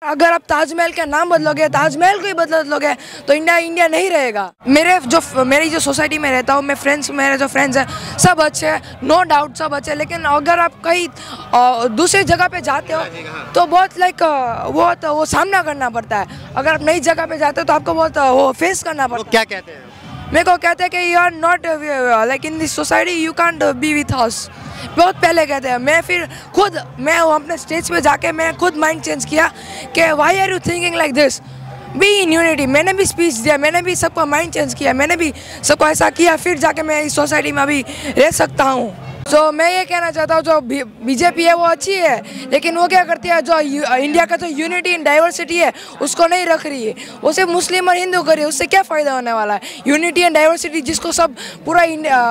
अगर आप ताजमहल का नाम बदलोगे, ताजमहल को ही बदल दोगे तो इंडिया इंडिया नहीं रहेगा। मेरी जो सोसाइटी में रहता हूँ मैं, मेरे जो फ्रेंड्स हैं सब अच्छे हैं, नो डाउट सब अच्छे हैं। लेकिन अगर आप कहीं दूसरी जगह पे जाते हो तो बहुत वो सामना करना पड़ता है। अगर आप नई जगह पे जाते हो तो आपको बहुत वो फेस करना पड़ता है। क्या कहते हैं? मेरे को कहते हैं कि you are not like in this society, you can't be with us. बहुत पहले कहते हैं। मैं अपने स्टेज पे जाके मैं खुद माइंड चेंज किया कि why are you thinking like this, be in unity. मैंने भी स्पीच दिया, मैंने भी सबका माइंड चेंज किया, मैंने भी सबको ऐसा किया, फिर जाके मैं इस सोसाइटी में अभी रह सकता हूँ। तो मैं ये कहना चाहता हूँ जो बीजेपी है वो अच्छी है, लेकिन वो क्या करती है, जो इंडिया का जो यूनिटी इन डाइवर्सिटी है उसको नहीं रख रही है। वो सिर्फ मुस्लिम और हिंदू कर रही है, उससे क्या फ़ायदा होने वाला है? यूनिटी एंड डाइवर्सिटी जिसको सब पूरा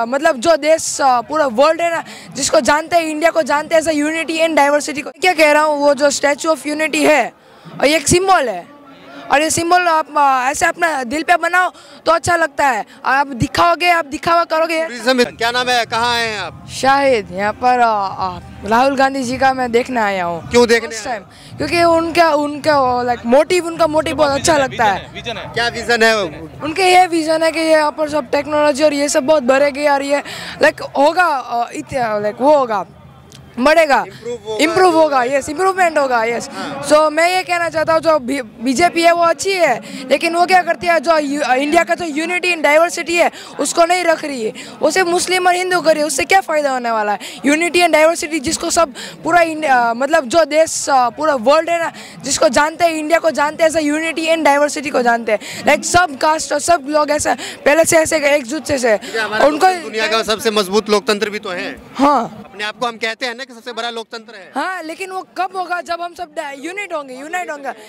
मतलब जो देश पूरा वर्ल्ड है ना, जिसको जानते हैं, इंडिया को जानते हैं ऐसा यूनिटी एंड डाइवर्सिटी को। क्या कह रहा हूँ, वो जो स्टैचू ऑफ यूनिटी है और ये एक सिम्बल है, और ये सिंबल आप ऐसे अपना दिल पे बनाओ तो अच्छा लगता है। आप दिखाओगे, आप दिखावा करोगे। क्या नाम है, कहाँ आए हैं आप? शाहिद, यहाँ पर राहुल गांधी जी का मैं देखने आया हूँ। क्यों देखने? टाइम क्योंकि उनका लाइक उनका मोटिव बहुत अच्छा लगता है। क्या विजन है? उनके ये विजन है कि यहाँ पर सब टेक्नोलॉजी और ये सब बहुत बढ़ेगी और ये लाइक होगा, लाइक वो होगा, बढ़ेगा, इम्प्रूव होगा, यस, इम्प्रूवमेंट होगा, यस। सो मैं ये कहना चाहता हूँ जो बीजेपी है वो अच्छी है, लेकिन वो क्या करती है, जो इंडिया का जो यूनिटी इन डाइवर्सिटी है उसको नहीं रख रही है। वो सिर्फ मुस्लिम और हिंदू कर रही है, उससे क्या फ़ायदा होने वाला है? यूनिटी एंड डाइवर्सिटी जिसको सब पूरा मतलब जो देश पूरा वर्ल्ड है ना, जिसको जानते हैं, इंडिया को जानते हैं ऐसा यूनिटी एंड डाइवर्सिटी को जानते हैं। लाइक सब कास्ट और सब लोग ऐसा पहले से ऐसे एकजुट से उनको। दुनिया का सबसे मजबूत लोकतंत्र भी तो है। हाँ, अपने आप को हम कहते हैं ना कि सबसे बड़ा लोकतंत्र है। हाँ, लेकिन वो कब होगा? जब हम सब यूनाइट होंगे।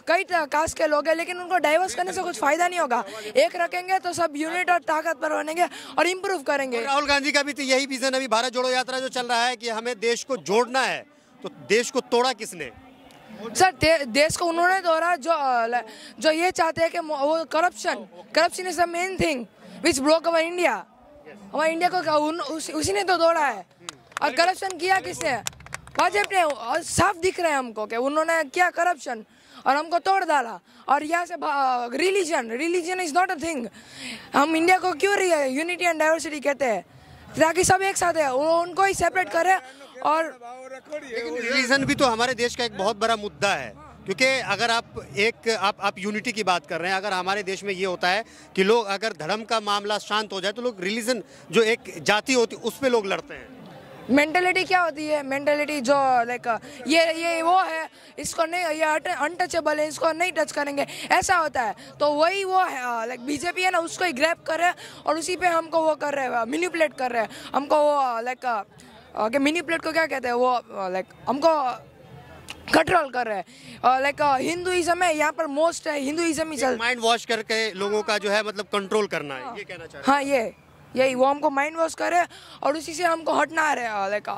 कई कास्ट के लोग हैं, लेकिन उनको डाइवर्स करने से कुछ फायदा नहीं होगा। एक रखेंगे तो सब यूनिट और ताकतवर बनेंगे और इम्प्रूव करेंगे। राहुल गांधी का भी तो यही विजन, अभी भारत जोड़ो यात्रा जो चल रहा है कि हमें देश को जोड़ना है, तो देश को तोड़ा किसने? सर, देश को उन्होंने तोड़ा जो ये चाहते हैं कि वो corruption is the main thing which broke our India. हमारे इंडिया को उसी ने तो तोड़ा है। और करप्शन किया किसने? भाजपा ने। और साफ दिख रहा है हमको कि उन्होंने किया करप्शन और हमको तोड़ डाला। और यहाँ से religion is not a thing. हम इंडिया को क्यों यूनिटी एंड डाइवर्सिटी कहते हैं? ताकि सब एक साथ है, उनको ही सेपरेट करें। और रिलीजन भी तो हमारे देश का एक बहुत बड़ा मुद्दा है, क्योंकि अगर आप यूनिटी की बात कर रहे हैं, अगर हमारे देश में ये होता है कि लोग, अगर धर्म का मामला शांत हो जाए तो लोग रिलीजन जो एक जाति होती है उस पे लोग लड़ते हैं। मेंटेलिटी क्या होती है? मेंटेलिटी जो लाइक ये वो है, इसको नहीं, ये अनटचेबल है, इसको नहीं टच करेंगे, ऐसा होता है। तो वही वो है लाइक बीजेपी है ना, उसको ही ग्रैब कर रहे हैं और उसी पे हमको वो कर रहे हैं, मैनिपुलेट कर रहे हैं हमको। वो लाइक मैनिपुलेट को क्या कहते हैं, वो लाइक हमको कंट्रोल कर रहे हैं। लाइक हिंदुइज्म है यहाँ पर, मोस्ट है हिंदुइज्म ही चल। माइंड वॉश करके लोगों का जो है मतलब कंट्रोल करना है, ये कहना चाह रहे हैं। हाँ, यही वो हमको माइंड वॉश कर रहे हैं और उसी से हमको हटना है, लाइक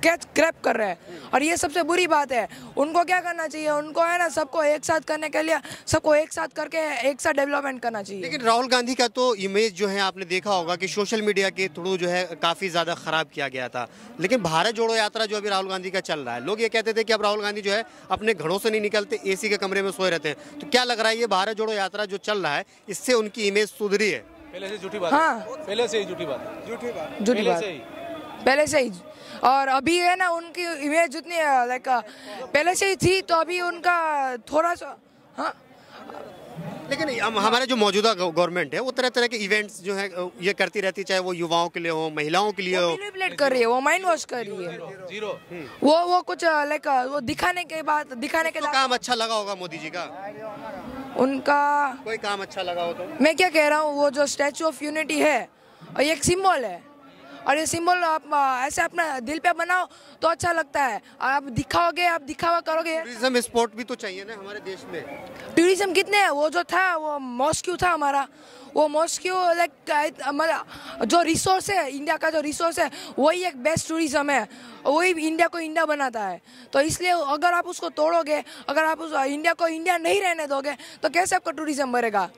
कैच ग्रैब कर रहे हैं। और ये सबसे बुरी बात है। उनको क्या करना चाहिए? उनको है ना, सबको एक साथ करने के लिए सबको एक साथ करके एक साथ डेवलपमेंट करना चाहिए। लेकिन राहुल गांधी का तो इमेज जो है आपने देखा होगा कि सोशल मीडिया के थ्रू जो है काफ़ी ज़्यादा ख़राब किया गया था। लेकिन भारत जोड़ो यात्रा जो अभी राहुल गांधी का चल रहा है, लोग ये कहते थे कि अब राहुल गांधी जो है अपने घरों से नहीं निकलते, एसी के कमरे में सोए रहते हैं। तो क्या लग रहा है, ये भारत जोड़ो यात्रा जो चल रहा है इससे उनकी इमेज सुधरी है? पहले से झूठी बात। हाँ, पहले से ही झूठी बात। पहले से ही। और अभी है ना, उनकी इमेज जितनी लाइक पहले से ही थी, तो अभी उनका थोड़ा सा। हाँ, लेकिन हमारे जो मौजूदा गवर्नमेंट है वो तरह तरह के इवेंट्स जो है ये करती रहती है, चाहे वो युवाओं के लिए हो, महिलाओं के लिए हो। मैनिपुलेट कर रही है, वो माइंड वॉश कर रही है। वो कुछ लाइक वो दिखाने के काम अच्छा लगा होगा मोदी जी का? उनका कोई काम अच्छा लगा हो तो? मैं क्या कह रहा हूँ, वो जो स्टैचू ऑफ यूनिटी है और ये एक सिंबल है, और ये सिंबल आप ऐसे अपना दिल पे बनाओ तो अच्छा लगता है। आप दिखाओगे, आप दिखावा करोगे। टूरिज्म स्पॉट भी तो चाहिए ना हमारे देश में। टूरिज्म कितने हैं? वो जो था वो मॉस्क्यू था हमारा, वो मॉस्क्यू लाइक हमारा जो रिसोर्स है, इंडिया का जो रिसोर्स है, वही एक बेस्ट टूरिज्म है, वही इंडिया को इंडिया बनाता है। तो इसलिए अगर आप उसको तोड़ोगे, अगर आप उस इंडिया को इंडिया नहीं रहने दोगे तो कैसे आपका टूरिज्म बढ़ेगा?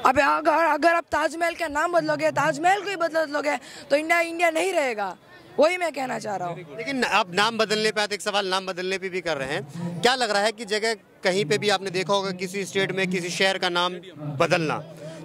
अब अगर आप ताजमहल का नाम बदलोगे, ताजमहल को ही बदल दोगे तो इंडिया इंडिया नहीं रहेगा। वही मैं कहना चाह रहा हूँ। लेकिन आप नाम बदलने पे आते, एक सवाल नाम बदलने पे भी कर रहे हैं, क्या लग रहा है कि जगह कहीं पे भी आपने देखा होगा किसी स्टेट में किसी शहर का नाम बदलना,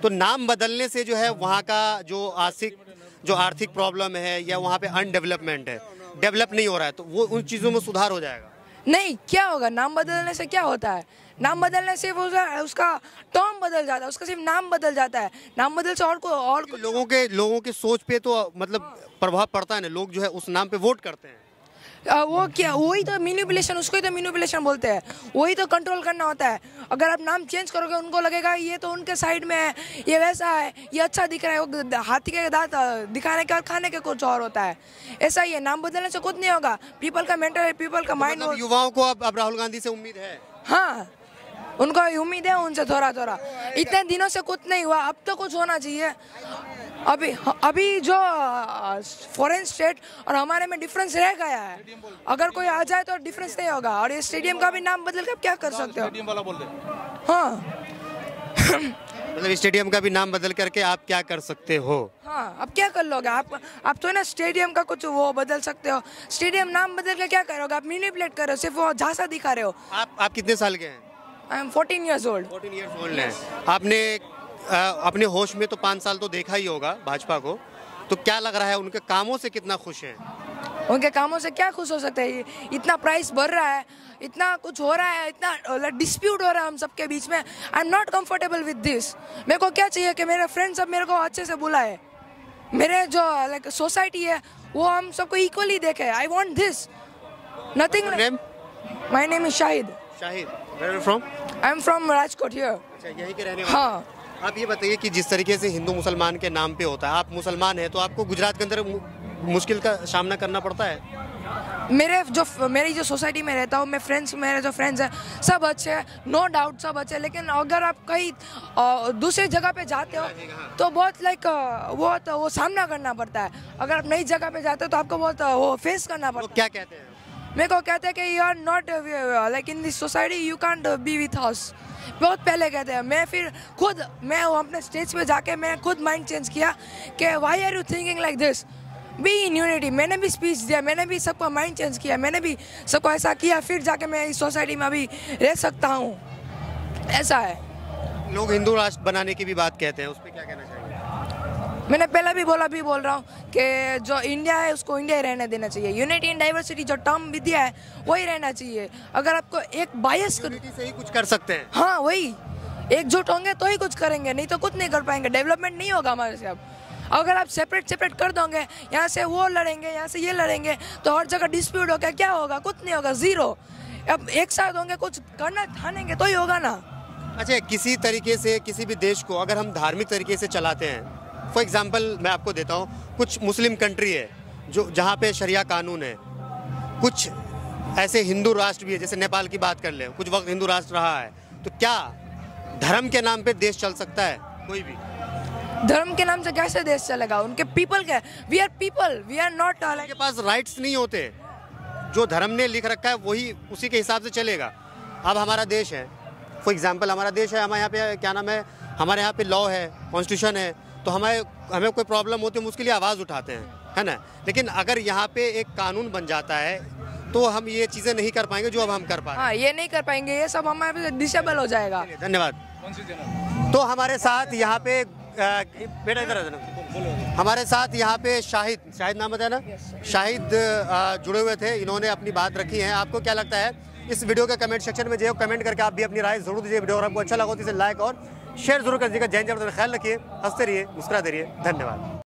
तो नाम बदलने से जो है वहाँ का जो आर्थिक प्रॉब्लम है या वहाँ पे अनडेवलपमेंट है, डेवलप नहीं हो रहा है, तो वो उन चीज़ों में सुधार हो जाएगा? नहीं, क्या होगा नाम बदलने से? क्या होता है नाम बदलने से? वो उसका टर्म बदल जाता है, उसका सिर्फ नाम बदल जाता है। नाम बदल से और लोगों के सोच पे तो मतलब प्रभाव पड़ता है ना, लोग जो है उस नाम पे वोट करते हैं। वो क्या, वही तो मैनिपुलेशन, उसको ही तो मैनिपुलेशन बोलते हैं, वही तो कंट्रोल करना होता है। अगर आप नाम चेंज करोगे उनको लगेगा ये तो उनके साइड में है, ये वैसा है, ये अच्छा दिख रहा है, वो हाथी के दांत दिखाने के और खाने के कुछ और होता है। ऐसा ही है, नाम बदलने से कुछ नहीं होगा। पीपल का मेंटल, पीपल का माइंड। मतलब युवाओं को अब राहुल गांधी से उम्मीद है? हाँ, उनको उम्मीद है उनसे थोड़ा थोड़ा। इतने दिनों से कुछ नहीं हुआ, अब तो कुछ होना चाहिए। अभी जो फॉरेन स्टेट और हमारे में डिफरेंस रह गया है, अगर कोई आ जाए तो डिफरेंस नहीं होगा। और ये स्टेडियम का भी नाम बदल कर क्या कर सकते हो? स्टेडियम वाला बोल दे। हाँ मतलब स्टेडियम का भी नाम बदल करके आप क्या कर सकते हो? हाँ, अब क्या कर लोगे आप तो ना स्टेडियम का कुछ वो बदल सकते हो। स्टेडियम नाम बदल के क्या करोगे? आप मैनिपुलेट कर रहे हो, सिर्फ वो झांसा दिखा रहे हो। आप कितने साल के हैं? I am 14 years old। 14 years old हैं। आपने अपने होश में तो 5 साल तो देखा ही होगा भाजपा को, तो क्या लग रहा है उनके कामों से कितना खुश हैं? उनके कामों से क्या खुश हो सकते हैं? इतना प्राइस बढ़ रहा है, इतना कुछ हो रहा है, इतना डिस्प्यूट हो रहा है हम सबके बीच में। I am not comfortable with this. मेरे को क्या चाहिए कि मेरे फ्रेंड सब मेरे को अच्छे से बुलाए, मेरे जो सोसाइटी है वो हम सबको इक्वली देखे। I want this, nothing. My name is Shahid. Shahid, where are you from? I am from Rajkot here. अच्छा, यहीं के रहने वाले? हाँ। आप ये बताइए कि जिस तरीके से हिंदू मुसलमान के नाम पे होता है, आप मुसलमान हैं तो आपको गुजरात के अंदर मुश्किल का सामना करना पड़ता है? मेरी जो सोसाइटी में रहता हूँ मैं, मेरे जो फ्रेंड्स हैं सब अच्छे हैं, नो डाउट सब अच्छे हैं। लेकिन अगर आप कहीं दूसरी जगह पे जाते हो तो बहुत वो सामना करना पड़ता है। अगर आप नई जगह पे जाते हो तो आपको बहुत वो फेस करना पड़ता है। क्या कहते हैं? मेरे को कहते हैं कि you are not like in this society, you can't be with us. बहुत पहले कहते हैं। मैं अपने स्टेज पे जाके मैं खुद माइंड चेंज किया कि why are you thinking like this, be in unity. मैंने भी स्पीच दिया, मैंने भी सबका माइंड चेंज किया, मैंने भी सबको ऐसा किया, फिर जाके मैं इस सोसाइटी में अभी रह सकता हूँ। ऐसा है। लोग हिंदू राष्ट्र बनाने की भी बात कहते हैं, उस पर क्या कहना चाहिए? मैंने पहले भी बोला, भी बोल रहा हूँ कि जो इंडिया है उसको इंडिया ही रहने देना चाहिए। यूनिटी इन डाइवर्सिटी जो टर्म विद्या है वही रहना चाहिए। अगर आपको एक बायस से ही कुछ कर सकते हैं। हाँ, वही एकजुट होंगे तो ही कुछ करेंगे, नहीं तो कुछ नहीं कर पाएंगे। डेवलपमेंट नहीं होगा हमारे से। अब अगर आप सेपरेट कर दोगे, यहाँ से वो लड़ेंगे, यहाँ से ये लड़ेंगे, तो हर जगह डिस्प्यूट होगा, क्या होगा? कुछ नहीं होगा, जीरो। अब एक साथ होंगे, कुछ करना ठानेंगे तो ही होगा ना। अच्छा, किसी तरीके से किसी भी देश को अगर हम धार्मिक तरीके से चलाते हैं, फॉर एग्जाम्पल मैं आपको देता हूँ, कुछ मुस्लिम कंट्री है जहाँ पे शरिया कानून है, कुछ ऐसे हिंदू राष्ट्र भी है, जैसे नेपाल की बात कर लें, कुछ वक्त हिंदू राष्ट्र रहा है, तो क्या धर्म के नाम पे देश चल सकता है? कोई भी धर्म के नाम से कैसे देश चलेगा? उनके पीपल के, we are people, we are not. उनके पास राइट्स नहीं होते, जो धर्म ने लिख रखा है वही उसी के हिसाब से चलेगा। अब हमारा देश है, फॉर एग्जाम्पल हमारा देश है, हमारे यहाँ पे क्या नाम है, हमारे यहाँ पे लॉ है, कॉन्स्टिट्यूशन है, तो हमें कोई प्रॉब्लम होती है हम उसके लिए आवाज़ उठाते हैं, है ना। लेकिन अगर यहाँ पे एक कानून बन जाता है तो हम ये चीज़ें नहीं कर पाएंगे जो अब हम कर पा रहे हैं। हाँ, ये नहीं कर पाएंगे, ये सब हमारे डिसेबल हो जाएगा। धन्यवाद। तो हमारे साथ यहाँ पे बेटा इधर है, हमारे साथ यहाँ पे शाहिद नाम बताया ना, शाहिद जुड़े हुए थे, इन्होंने अपनी बात रखी है। आपको क्या लगता है? इस वीडियो के कमेंट सेक्शन में जो कमेंट करके आप भी अपनी राय जरूर दीजिए। वीडियो अगर आपको अच्छा लगा तो इसे लाइक और शेयर जरूर कर दीजिएगा। जय जय, ख्याल रखिए, हंसते रहिए, मुस्कुराते रहिए। धन्यवाद।